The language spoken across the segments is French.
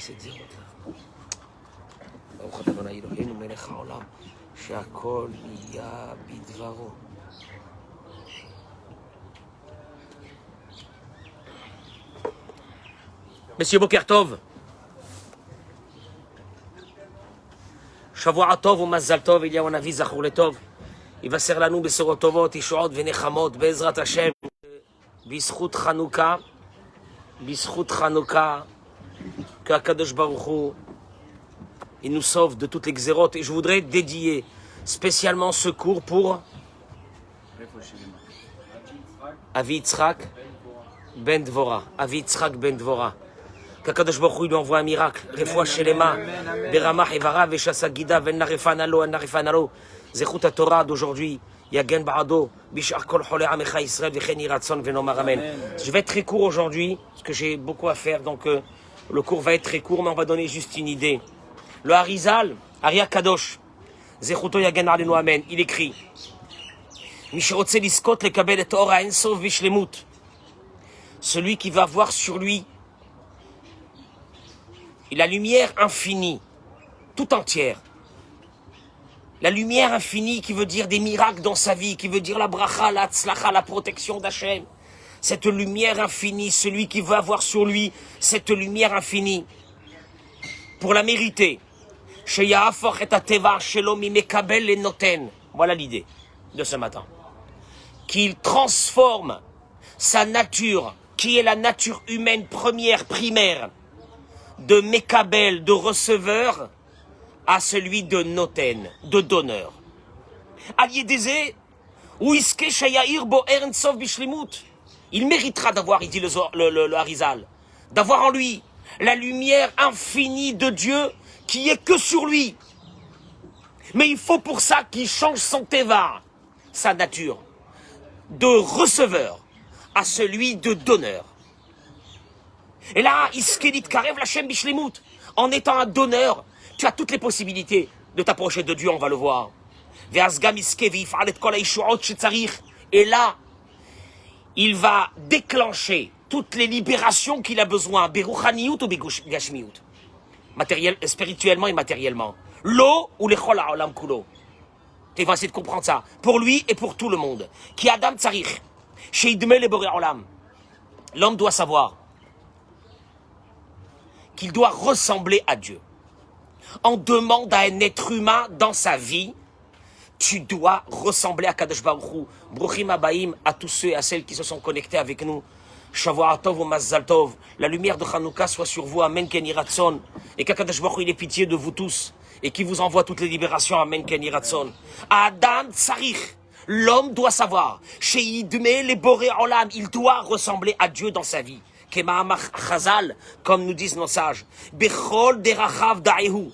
cette zérote-là. ברוך אתה אדוני אלוהינו מלך העולם, שהכל נהיה בדברו. Monsieur Bokertov, שבוע טוב ומזל טוב, אליהו הנביא זכור לטוב. יבשר לנו בשורות טובות, ישועות ונחמות בעזרת השם. בזכות חנוכה, qu'Akadosh Baruch Hu, il nous sauve de toutes les xérotes. Et je voudrais dédier spécialement ce cours pour Avi Yitzhak Ben Dvora. Avi Yitzhak Ben Dvora. Qu'Akadosh Baruch Hu lui envoie un miracle. Refoua Shelema, Beramah Evara, Veshasa Gida, Ben Narifanalo, Zechut Torah d'aujourd'hui. Yagen Barado, Bishar Kol Cholé Amecha Israël, Vechen Iratson, Venomar Amen. Je vais être très court aujourd'hui, parce que j'ai beaucoup à faire, donc le cours va être très court, mais on va donner juste une idée. Le Harizal, Aria Kadosh, Zechuto Yagen Alenu Amen, il écrit Mishirotse Liskot Lekabel et Ora Ensov Vishlemut. Celui qui va voir sur lui la lumière infinie, tout entière. La lumière infinie qui veut dire des miracles dans sa vie, qui veut dire la bracha, la tzlacha, la protection d'Hachem. Cette lumière infinie, celui qui veut avoir sur lui cette lumière infinie, pour la mériter. Voilà l'idée de ce matin. Qu'il transforme sa nature, qui est la nature humaine première, primaire, de Mekabel, de receveur, à celui de Noten, de donneur. Il méritera d'avoir, il dit le Harizal, d'avoir en lui la lumière infinie de Dieu qui est que sur lui. Mais il faut pour ça qu'il change son teva, sa nature, de receveur à celui de donneur. Et là, Iskelit Karev Lachem Bishlemut, en étant un donneur, tu as toutes les possibilités de t'approcher de Dieu, on va le voir. Et là, il va déclencher toutes les libérations qu'il a besoin, spirituellement et matériellement. L'eau ou les chol ha'olam kulo. Tu vas essayer de comprendre ça. Pour lui et pour tout le monde. Ki adam tsarich, sheidme le boré olam. L'homme doit savoir qu'il doit ressembler à Dieu. On demande à un être humain dans sa vie, tu dois ressembler à Kadosh Baruch Hu. Bruchim Abaim, à tous ceux et à celles qui se sont connectés avec nous. Shavua Tov ou Mazzal Tov. La lumière de Hanouka soit sur vous. Amen Ken Yiratson. Et qu'Akadosh Baruch Hu il ait pitié de vous tous. Et qui vous envoie toutes les libérations. Amen Ken Yiratson. Adam Tsarich. L'homme doit savoir. Sheidme le Boré Olam. Il doit ressembler à Dieu dans sa vie. Kema'amach Chazal, comme nous disent nos sages. Bechol derachav da'ehu.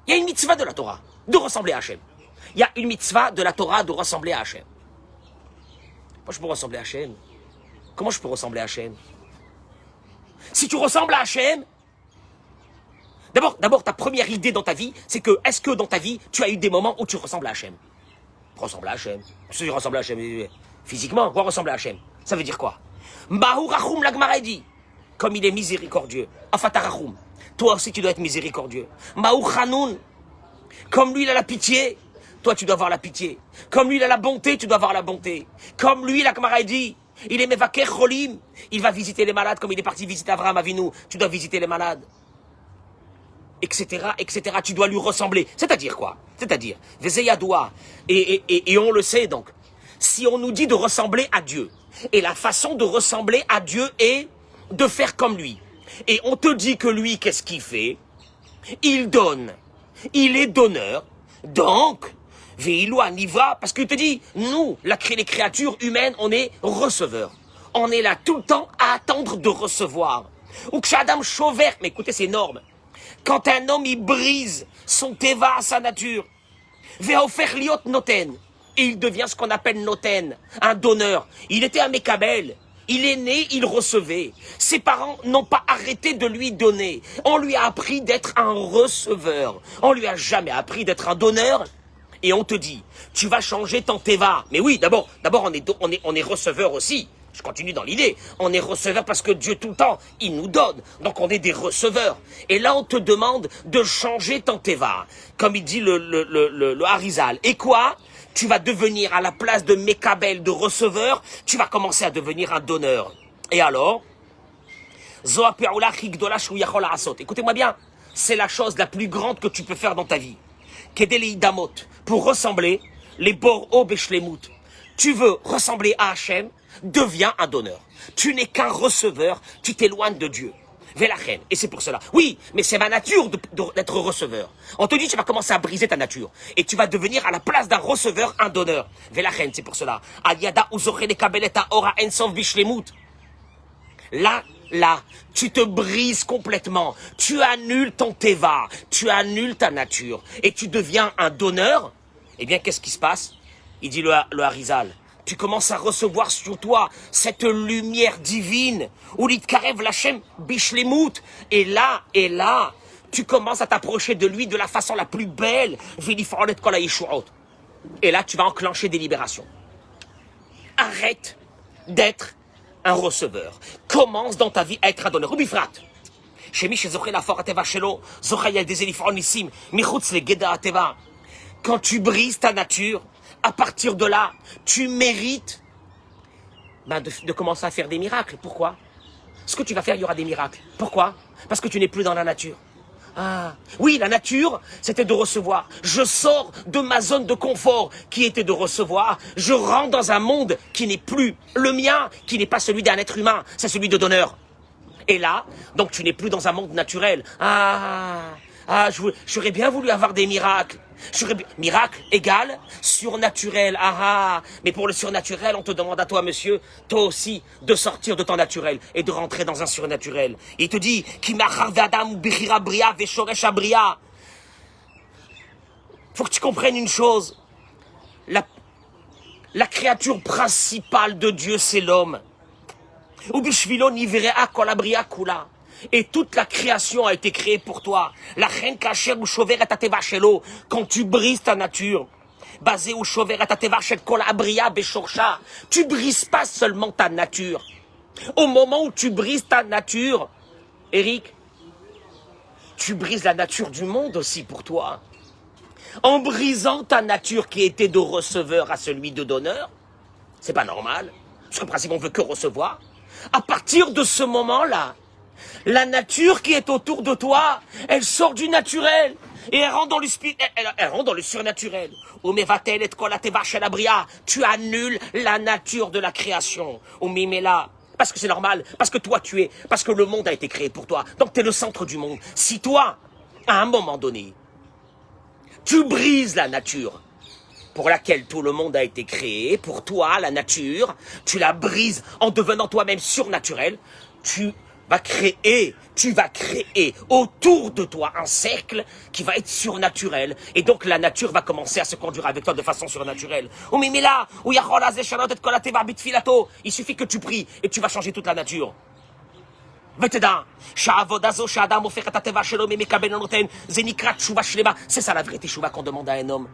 Il y a une mitzvah de la Torah de ressembler à Hachem. Il y a une mitzvah de la Torah de ressembler à Hachem. Moi, je peux ressembler à Hachem. Comment je peux ressembler à Hachem? Si tu ressembles à Hachem, d'abord, ta première idée dans ta vie, c'est que, est-ce que dans ta vie, tu as eu des moments où tu ressembles à Hachem? Ressemble à Hachem. Si tu ressembles à Hachem, physiquement, quoi ressemble à Hachem? Ça veut dire quoi? Mahou Rachum l'Agmara dit, comme il est miséricordieux. Afata Rachum. Toi aussi, tu dois être miséricordieux. Mahou Chanoun, comme lui, il a la pitié. Toi, tu dois avoir la pitié. Comme lui, il a la bonté, tu dois avoir la bonté. Comme lui, l'Agmara dit, il est Mevaker Cholim. Il va visiter les malades comme il est parti visiter Avraham Avinu. Tu dois visiter les malades. Etc., etc. Tu dois lui ressembler. C'est-à-dire quoi? C'est-à-dire, Vezeyadoua. Et on le sait donc. Si on nous dit de ressembler à Dieu, et la façon de ressembler à Dieu est de faire comme lui. Et on te dit que lui, qu'est-ce qu'il fait? Il donne. Il est donneur. Donc, Veilou Aniva, parce qu'il te dit, nous, les créatures humaines, on est receveurs. On est là tout le temps à attendre de recevoir. Ou que Adam Chauver, mais écoutez, c'est énorme. Quand un homme, il brise son teva à sa nature, Veofer liot noten, et il devient ce qu'on appelle noten, un donneur. Il était un Mekabel. Il est né, il recevait. Ses parents n'ont pas arrêté de lui donner. On lui a appris d'être un receveur. On lui a jamais appris d'être un donneur. Et on te dit, tu vas changer ton teva. Mais oui, d'abord, on est receveur aussi. Je continue dans l'idée. On est receveur parce que Dieu tout le temps, il nous donne. Donc on est des receveurs. Et là, on te demande de changer ton teva. Comme il dit le Harizal. Et quoi? Tu vas devenir à la place de Mekabel, de receveur, tu vas commencer à devenir un donneur. Et alors? Écoutez-moi bien. C'est la chose la plus grande que tu peux faire dans ta vie. Kedeli Damot. Pour ressembler, les Bor-O Beshlemut. Tu veux ressembler à Hachem, deviens un donneur. Tu n'es qu'un receveur, tu t'éloignes de Dieu. Vélachen. Et c'est pour cela. Oui, mais c'est ma nature d'être receveur. On te dit, tu vas commencer à briser ta nature. Et tu vas devenir à la place d'un receveur, un donneur. Vélachen, c'est pour cela. Aliada uzoche de kabeleta ora ensov bishlemut. Là, tu te brises complètement. Tu annules ton teva. Tu annules ta nature. Et tu deviens un donneur. Eh bien, qu'est-ce qui se passe? Il dit le Harizal. Tu commences à recevoir sur toi cette lumière divine. Ulit karev lachem bishlemut. Et là, tu commences à t'approcher de lui de la façon la plus belle. Et là, tu vas enclencher des libérations. Arrête d'être un receveur. Commence dans ta vie à être un donneur. Ubifrat. Quand tu brises ta nature, à partir de là, tu mérites de commencer à faire des miracles. Pourquoi? Ce que tu vas faire, il y aura des miracles. Pourquoi? Parce que tu n'es plus dans la nature. Ah, oui, la nature, c'était de recevoir. Je sors de ma zone de confort qui était de recevoir. Je rentre dans un monde qui n'est plus le mien, qui n'est pas celui d'un être humain, c'est celui de donneur. Et là, donc tu n'es plus dans un monde naturel. J'aurais bien voulu avoir des miracles. Miracle égale surnaturel. Mais pour le surnaturel, on te demande à toi, monsieur, toi aussi, de sortir de ton naturel et de rentrer dans un surnaturel. Il te dit, faut que tu comprennes une chose. La créature principale de Dieu, c'est l'homme. Et toute la création a été créée pour toi. La reine kacher ou chover et tateva shelo. Quand tu brises ta nature, basé ou chover et tateva shel kol abria beshorcha. Tu brises pas seulement ta nature. Au moment où tu brises ta nature, Eric, tu brises la nature du monde aussi pour toi. En brisant ta nature qui était de receveur à celui de donneur, c'est pas normal. Parce qu'en principe, on veut que recevoir. À partir de ce moment-là, la nature qui est autour de toi, elle sort du naturel et elle rentre dans le surnaturel. Tu annules la nature de la création. Parce que c'est normal, parce que toi tu es, parce que le monde a été créé pour toi. Donc tu es le centre du monde. Si toi, à un moment donné, tu brises la nature pour laquelle tout le monde a été créé, pour toi, la nature, tu la brises en devenant toi-même surnaturel, tu vas créer autour de toi un cercle qui va être surnaturel. Et donc la nature va commencer à se conduire avec toi de façon surnaturelle. Il suffit que tu pries et tu vas changer toute la nature. C'est ça la vraie teshuva qu'on demande à un homme.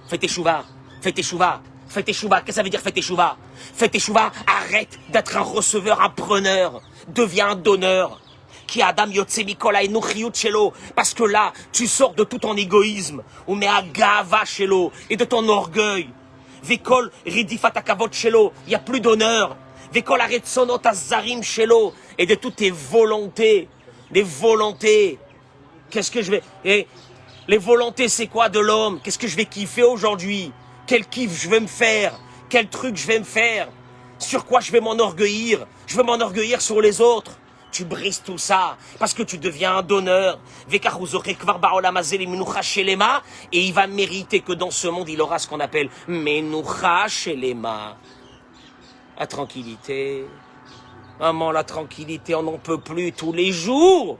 Fais teshuva, fais teshuva, fais teshuva. Qu'est-ce que ça veut dire fais teshuva? Fais teshuva, arrête d'être un receveur, un preneur. Deviens un donneur. Qui Adam Yotse Mikola et Nuchiyut Shelo. Parce que là, tu sors de tout ton égoïsme. Ou mais Agava Shelo. Et de ton orgueil. Vekol Ridifat Akavot Shelo. Il n'y a plus d'honneur. Vekol Aretsonot Azarim Shelo. Et de toutes tes volontés. Des volontés. Qu'est-ce que je vais... les volontés, c'est quoi de l'homme? Qu'est-ce que je vais kiffer aujourd'hui? Quel kiff je vais me faire? Quel truc je vais me faire? Sur quoi je vais m'enorgueillir? Je vais m'enorgueillir sur les autres. Tu brises tout ça parce que tu deviens un donneur. Et il va mériter que dans ce monde, il aura ce qu'on appelle Menucha Shelema. La tranquillité. Maman, la tranquillité, on n'en peut plus tous les jours.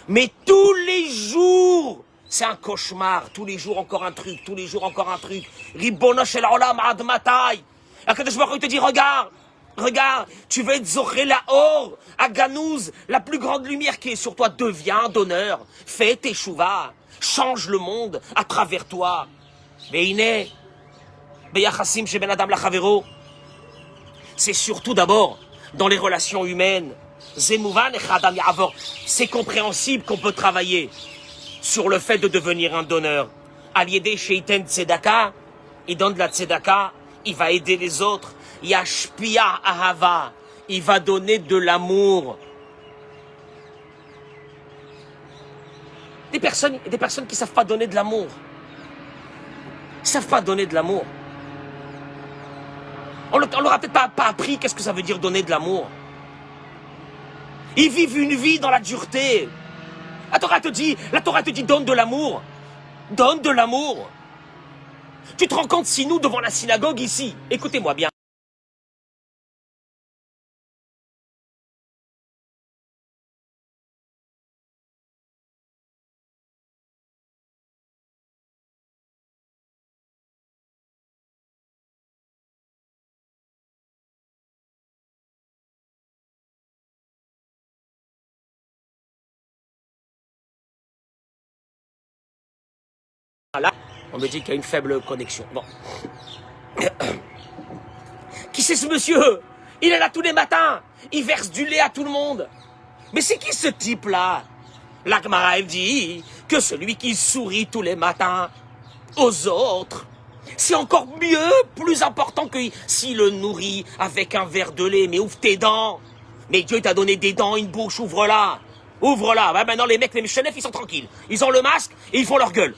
Mais tous les jours, c'est un cauchemar. Tous les jours, encore un truc. Tous les jours, encore un truc. Ribono shel olam ad matai. Akadosh Baruch Hu te dit, regarde, tu veux être Zoré la Or, à Ganouz, la plus grande lumière qui est sur toi, deviens un donneur, fais tes chouvas, change le monde à travers toi. C'est surtout d'abord dans les relations humaines. Zemouvan et Khadam Yavor. C'est compréhensible qu'on peut travailler sur le fait de devenir un donneur. Aliédé Sheiten Tzedaka, il donne de la Tzedaka, il va aider les autres. Yashpia Ahava, il va donner de l'amour. Des personnes qui ne savent pas donner de l'amour. Ils ne savent pas donner de l'amour. On leur a peut-être pas appris qu'est-ce que ça veut dire donner de l'amour. Ils vivent une vie dans la dureté. La Torah te dit donne de l'amour. Donne de l'amour. Tu te rends compte si nous, devant la synagogue ici, écoutez-moi bien. Là, on me dit qu'il y a une faible connexion. Bon. Qui c'est ce monsieur? Il est là tous les matins. Il verse du lait à tout le monde. Mais c'est qui ce type-là? La Gemara, elle dit que celui qui sourit tous les matins aux autres, c'est encore mieux, plus important que s'il le nourrit avec un verre de lait. Mais ouvre tes dents. Mais Dieu t'a donné des dents, une bouche, ouvre-la. Ouvre-la. Ouais, maintenant, les mecs, les méchanefs, ils sont tranquilles. Ils ont le masque et ils font leur gueule.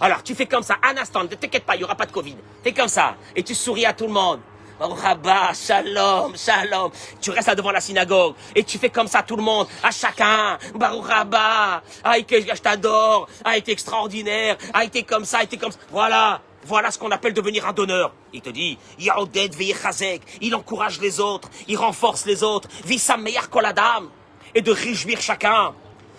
Alors, tu fais comme ça, un instant, ne t'inquiète pas, il n'y aura pas de Covid. Fais comme ça, et tu souris à tout le monde. Oh, Rabat, shalom, shalom. Tu restes là devant la synagogue, et tu fais comme ça à tout le monde, à chacun. Baruch Rabat, ah, je t'adore, ah, t'es extraordinaire, ah, t'es comme ça, t'es comme ça. Voilà ce qu'on appelle devenir un donneur. Il te dit, Yaodet veyechazek, il encourage les autres, il renforce les autres, Vissam meilleur koladam, et de réjouir chacun.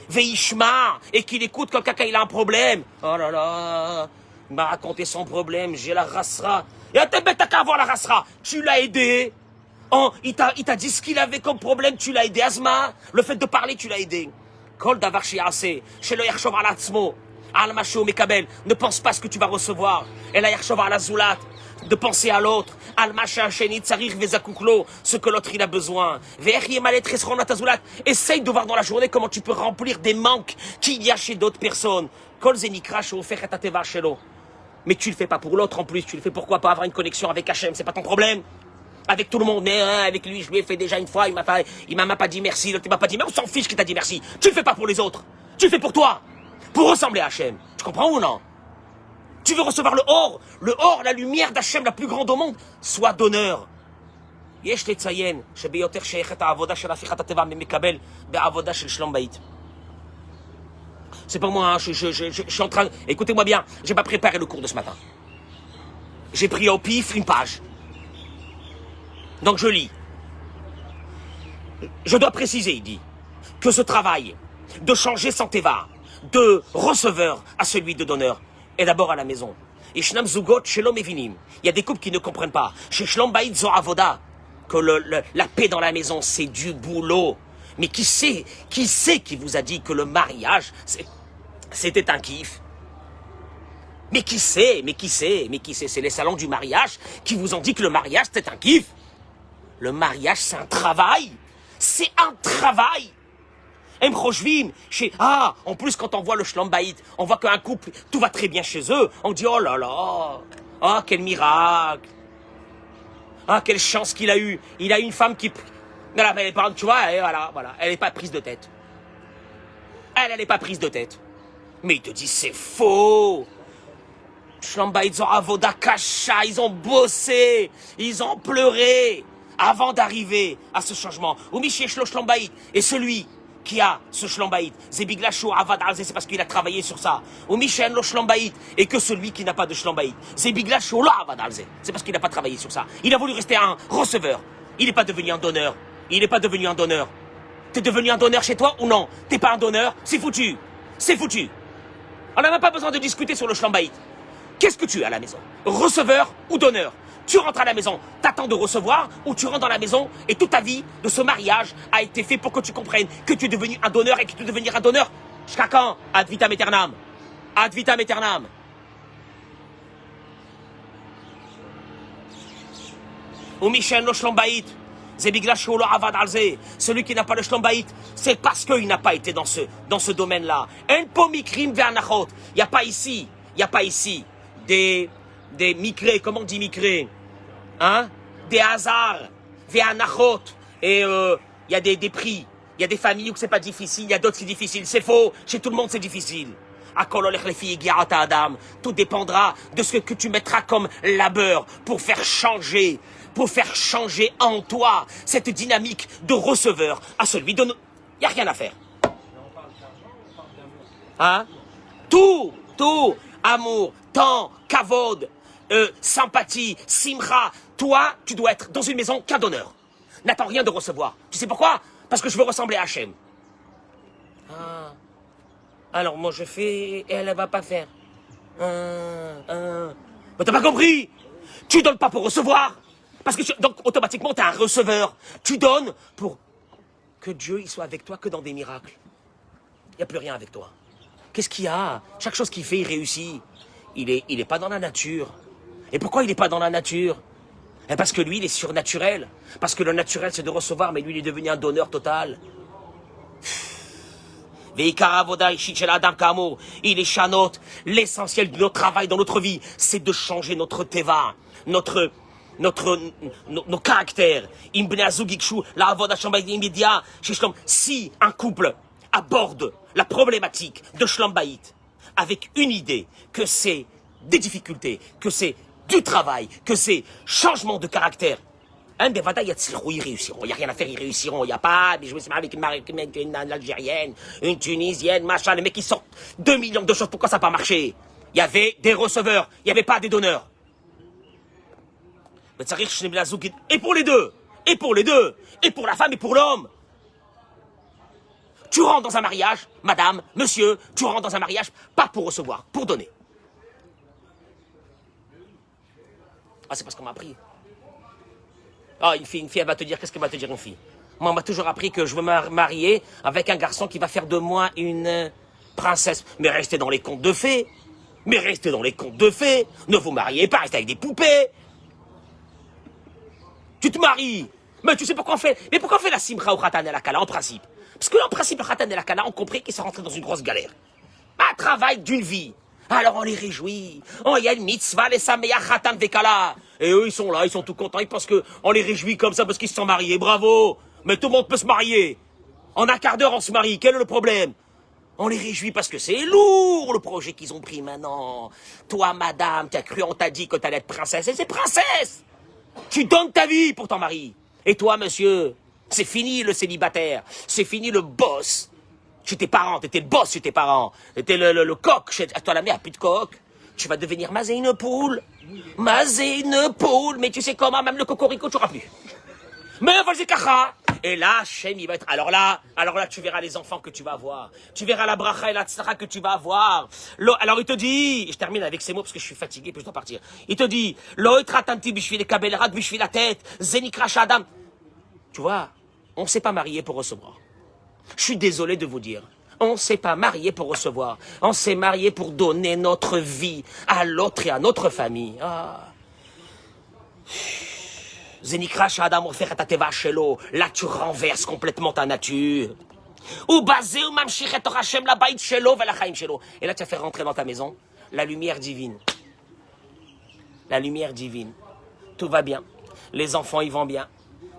Veishma, et qu'il écoute quand quelqu'un il a un problème. Oh là là, il m'a raconté son problème, j'ai la rasra. Et t'es bête, t'as qu'à avoir la rasra. Tu l'as aidé. Oh, il t'a dit ce qu'il avait comme problème, tu l'as aidé. Asma, le fait de parler, tu l'as aidé. Kol davar shi'aseh, shelo yachshov al atzmo, al mashu mekabel. Ne pense pas ce que tu vas recevoir. Et la yachshov al azulat, de penser à l'autre. Al masha shenit tzarir vezakuklo, ce que l'autre il a besoin. Essaye de voir dans la journée comment tu peux remplir des manques qu'il y a chez d'autres personnes. Kol zenikra sheofech et ateva shelo. Mais tu le fais pas pour l'autre en plus, tu le fais pourquoi pas avoir une connexion avec Hachem, c'est pas ton problème. Avec tout le monde, mais avec lui, je lui ai fait déjà une fois, il m'a pas dit merci, l'autre il m'a pas dit, mais on s'en fiche qu'il t'a dit merci. Tu le fais pas pour les autres, tu le fais pour toi, pour ressembler à Hachem. Tu comprends ou non? Tu veux recevoir le or, la lumière d'Hachem la plus grande au monde, sois donneur. יש לציין שביותר שייכת העבודה של הפיכת הטבע ממקבל בעבודה של שלום בית. C'est pas moi, hein, je suis en train... Écoutez-moi bien, j'ai pas préparé le cours de ce matin. J'ai pris au pif une page. Donc je lis. Je dois préciser, il dit, que ce travail de changer son teva, de receveur à celui de donneur, est d'abord à la maison. Et Shnam Zugot, Shelom Evinim. Il y a des couples qui ne comprennent pas. Chez Shlom Baït Zo Avoda, que la paix dans la maison, c'est du boulot. Mais qui qui vous a dit que le mariage, c'était un kiff? Mais qui sait? C'est les salons du mariage qui vous ont dit que le mariage, c'est un kiff. Le mariage, c'est un travail. C'est un travail. En plus, quand on voit le Shlom Baït, on voit qu'un couple, tout va très bien chez eux. On dit, oh là là, oh, quel miracle. Ah, quelle chance qu'il a eu. Il a eu une femme qui... Elle parle, tu vois, voilà. Elle n'est pas prise de tête. Elle n'est pas prise de tête. Mais il te dit, c'est faux. Shlom Baït, ils ont avoda kasha, ils ont bossé, ils ont pleuré avant d'arriver à ce changement. Ou Michesh lo Shlom Baït. Et celui qui a ce Shlom Baït, Zebiglasho avad alze, c'est parce qu'il a travaillé sur ça. Ou Michel lo Shlom Baït. Et que celui qui n'a pas de Shlom Baït, Zebiglasho lo avad alze, c'est parce qu'il n'a pas travaillé sur ça. Il a voulu rester un receveur. Il n'est pas devenu un donneur. T'es devenu un donneur chez toi ou non? T'es pas un donneur, c'est foutu. On n'a même pas besoin de discuter sur le Shlom Baït. Qu'est-ce que tu es à la maison? Receveur ou donneur? Tu rentres à la maison, t'attends de recevoir, ou tu rentres dans la maison et toute ta vie de ce mariage a été fait pour que tu comprennes que tu es devenu un donneur et que tu es devenu un donneur. Jusqu'à quand? Ad vitam aeternam. Ad vitam aeternam. Ou Michel no Shlom Baït. Celui qui n'a pas le shlom bayit, c'est parce qu'il n'a pas été dans ce domaine-là. Il n'y a pas ici des mikrés, comment on dit mikrés, hein? Des hasards, des anachot, et il y a des prix. Il y a des familles où c'est pas difficile, il y a d'autres qui c'est difficile. C'est faux, chez tout le monde c'est difficile. Tout dépendra de ce que tu mettras comme labeur pour faire changer en toi cette dynamique de receveur à celui de... Il n'y a rien à faire. Hein? Tout, amour, temps, kavod, sympathie, simcha. Toi, tu dois être dans une maison qu'un donneur. N'attends rien de recevoir. Tu sais pourquoi? Parce que je veux ressembler à Hachem. Ah. Alors moi je fais et elle va pas faire. Mais t'as pas compris? Tu donnes pas pour recevoir. Parce que donc automatiquement t'es un receveur. Tu donnes pour que Dieu il soit avec toi que dans des miracles. Il n'y a plus rien avec toi. Qu'est-ce qu'il y a? Chaque chose qu'il fait, il réussit. Il est pas dans la nature. Et pourquoi il n'est pas dans la nature? Et parce que lui, il est surnaturel. Parce que le naturel, c'est de recevoir, mais lui, il est devenu un donneur total. Il est chanot. L'essentiel de notre travail dans notre vie, c'est de changer notre teva, nos caractères. Si un couple aborde la problématique de Shlom Bayit avec une idée que c'est des difficultés, que c'est du travail, que c'est changement de caractère, ils réussiront. Il n'y a rien à faire, ils réussiront. Il n'y a pas, je me suis marié avec une Algérienne, une Tunisienne, machin. Les mecs, ils sortent 2 millions de choses. Pourquoi ça n'a pas marché? Il y avait des receveurs, il n'y avait pas des donneurs. Et pour les deux, et pour la femme et pour l'homme. Tu rentres dans un mariage, madame, monsieur, tu rentres dans un mariage, pas pour recevoir, pour donner. Ah, c'est parce qu'on m'a appris. Ah, une fille, elle va te dire, qu'est-ce qu'elle va te dire, une fille? Moi, on m'a toujours appris que je veux me marier avec un garçon qui va faire de moi une princesse. Mais restez dans les contes de fées. Ne vous mariez pas, restez avec des poupées. Tu te maries. Mais tu sais pourquoi on fait? Mais pourquoi on fait la simcha au khatan et la kala, en principe? Parce que en principe, le khatan et la kala ont compris qu'ils sont rentrés dans une grosse galère. Un travail d'une vie. Alors on les réjouit. Oh, il y a une mitzvah, les sameya khatan vekala. Et eux, ils sont là, ils sont tout contents. Ils pensent qu'on les réjouit comme ça parce qu'ils se sont mariés. Bravo. Mais tout le monde peut se marier. En un quart d'heure, on se marie. Quel est le problème? On les réjouit parce que c'est lourd, le projet qu'ils ont pris maintenant. Toi, madame, tu as cru, on t'a dit que tu allais être princesse. Et c'est princesse. Tu donnes ta vie pour ton mari. Et toi, monsieur, c'est fini le célibataire. C'est fini le boss. Chez tes parents, t'étais le boss chez tes parents. T'étais le coq. À toi, la mère, plus de coq. Tu vas devenir masé une poule. Mais tu sais comment, même le cocorico, tu n'auras plus. Mais vas-y, kacha. Et là, Hachem, il va être... Alors là, tu verras les enfants que tu vas avoir. Tu verras la bracha et la tzara que tu vas avoir. Alors il te dit, je termine avec ces mots parce que je suis fatigué, puis je dois partir. Il te dit, la tête, zenikra shadam. Tu vois, on ne s'est pas marié pour recevoir. Je suis désolé de vous dire. On ne s'est pas marié pour recevoir. On s'est marié pour donner notre vie à l'autre et à notre famille. Ah. Zenikra Shadam Ofer Tateva Shelo. Là, tu renverses complètement ta nature. Ou basé ou mamshichet Hashem la baït Shelo velachaim Shelo. Et là, tu as fait rentrer dans ta maison la lumière divine. La lumière divine. Tout va bien. Les enfants, ils vont bien.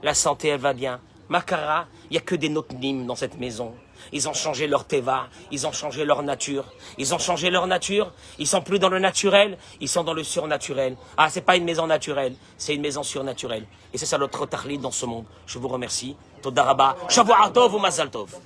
La santé, elle va bien. Makara, il n'y a que des notnim dans cette maison. Ils ont changé leur teva, ils ont changé leur nature. Ils ont changé leur nature, ils sont plus dans le naturel, ils sont dans le surnaturel. Ah, c'est pas une maison naturelle, c'est une maison surnaturelle. Et c'est ça notre tarlit dans ce monde. Je vous remercie. Toda Rabba. Shavua Tov ou Mazal Tov.